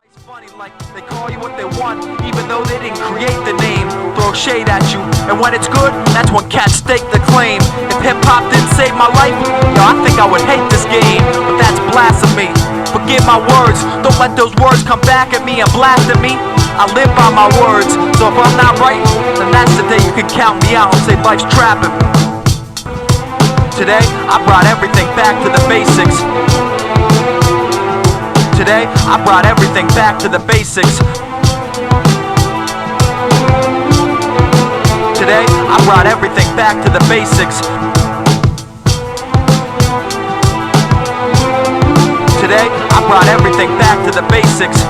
It's funny, like they call you what they want, even though they didn't create the name. Throw shade at you, and when it's good, that's when cats stake the claim. If hip-hop didn't save my life, yo, I think I would hate this game. But that's blasphemy. Forgive my words, don't let those words come back at me and blast at me. I live by my words, so if I'm not right, then that's the day you can count me out and say life's trapping. Today, I brought everything back to the basics. Today, I brought everything back to the basics. Today, I brought everything back to the basics. Today, I brought everything back to the basics.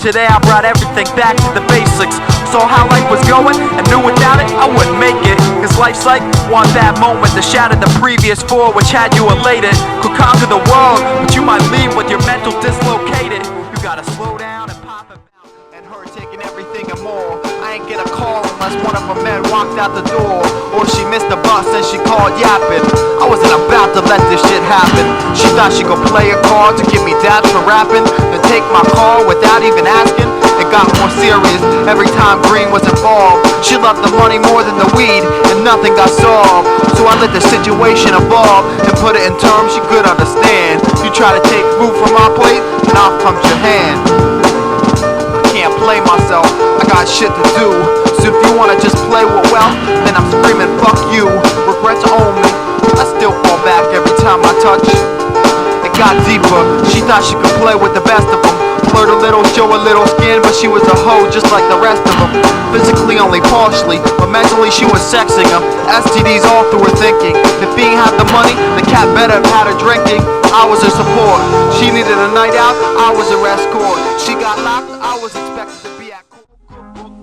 Today, I brought everything back to the basics. Saw how life was going and knew without it, I wouldn't make it. Cause life's like one bad moment that shattered the previous four, which had you elated. Could conquer the world, but you might leave with your mental dislocated. You gotta slow down and pop it out. And her taking everything and more. I ain't get a call unless one of her men walked out the door, or she missed the bus and she called yapping. I wasn't about to let this shit happen. She thought she could play a card to give me daps for rapping, then take my call without even asking. It got more serious every time Green was involved. She loved the money more than the weed, and nothing got solved. So I let the situation evolve and put it in terms she could understand. You try to take food from my plate, and off comes your hand. I can't play myself, I got shit to do. So if you wanna just play with wealth, then I'm screaming fuck you. Regrets own me, I still fall back every time I touch. It got deeper, she thought she could play with the best of them. Flirt a little, show a little skin, but she was a hoe just like the rest of them. Physically only partially, but mentally she was sexing them. STDs all through her thinking. If he ain't had the money, the cat better have had her drinking. I was her support. She needed a night out, I was her escort. She got locked, I was expected to be at court.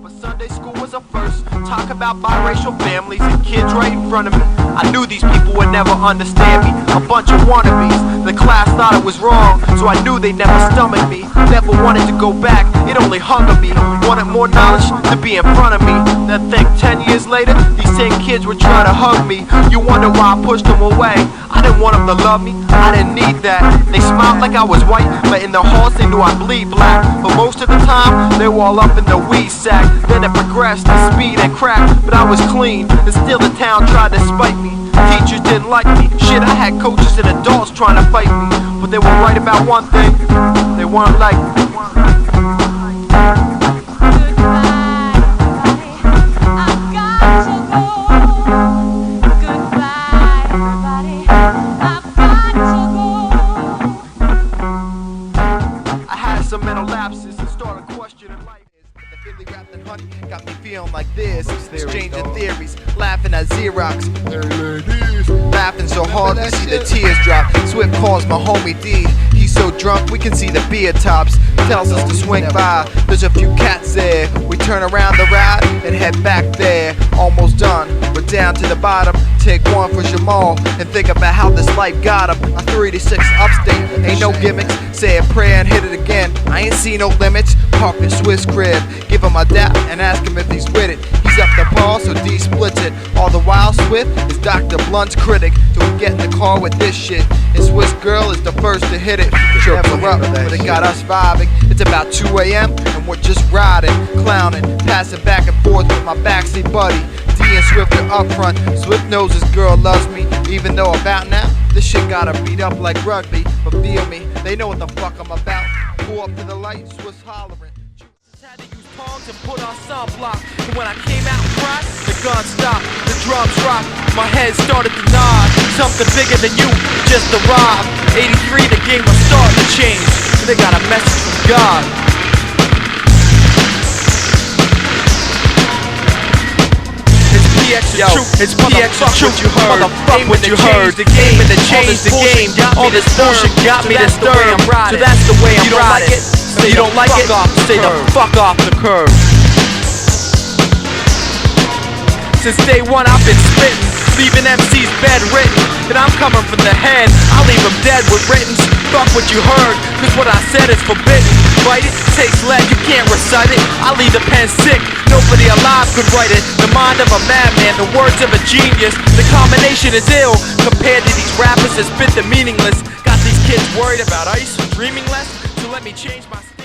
But Sunday school was a first. Talk about biracial families and kids right in front of me. I knew these people would never understand me. A bunch of wannabes. The class thought it was wrong, so I knew they'd never stomach me. Never wanted to go back, it only hungered me. Wanted more knowledge to be in front of me. Then think 10 years later, these same kids were trying to hug me. You wonder why I pushed them away. I didn't want them to love me, I didn't need that. They smiled like I was white, but in their hearts they knew I bleed black. But most of the time, they were all up in the weed sack. Then it progressed to speed and crack, but I was clean, and still the town tried to spite me. Teachers didn't like me, shit, I had coaches and adults trying to fight me. But they were right about one thing, they weren't like me. Some mental lapses and started questioning life. The Philly wrapped in honey got me feeling like this. Exchanging theories, laughing at Xerox. Laughing so hard we see the tears drop. Swift calls my homie D. He's so drunk we can see the beer tops. Tells us to swing by. There's a few cats there. We turn around the ride and head back there. Almost done. We're down to the bottom. Take one for Jamal and think about how this life got him. A 3-6 upstate, ain't no gimmicks. Say a prayer and hit it again. I ain't seen no limits. Park the Swiss crib. Give him a dap and ask him if he's with it. He's up the paw, so D splits it. All the while Swift is Dr. Blunt's critic. So we get in the car with this shit. And Swiss girl is the first to hit it. Never up, but it got us vibing. It's about 2 a.m. and we're just riding, clowning, passing back and forth with my backseat buddy. D and Swift are up front. Swift knows his girl loves me, even though about now this shit got her beat up like rugby. But feel me, they know what the fuck I'm about. Pull up to the light, Swift hollering. Had to use tongs and put on sunblock. And when I came out front, the gun stopped, the drums rocked, my head started to nod. Something bigger than you just arrived. 83, the game was starting to change. They got a message from God. Yo, it's PX the truth you heard. Motherfuck what you heard. The game and the change the game. All this bullshit got me disturbed. So that's the way I'm riding. You don't like it? Stay the fuck off the curb. Since day one I've been spitting, leaving MCs bedridden. And I'm coming from the head, I'll leave them dead with writtens. Fuck what you heard, cause what I said is forbidden. Write it, takes lead, you can't recite it. I'll leave the pen sick, nobody alive could write it. The mind of a madman, the words of a genius. The combination is ill, compared to these rappers that spit the meaningless. Got these kids worried about ice, dreaming less. let me change my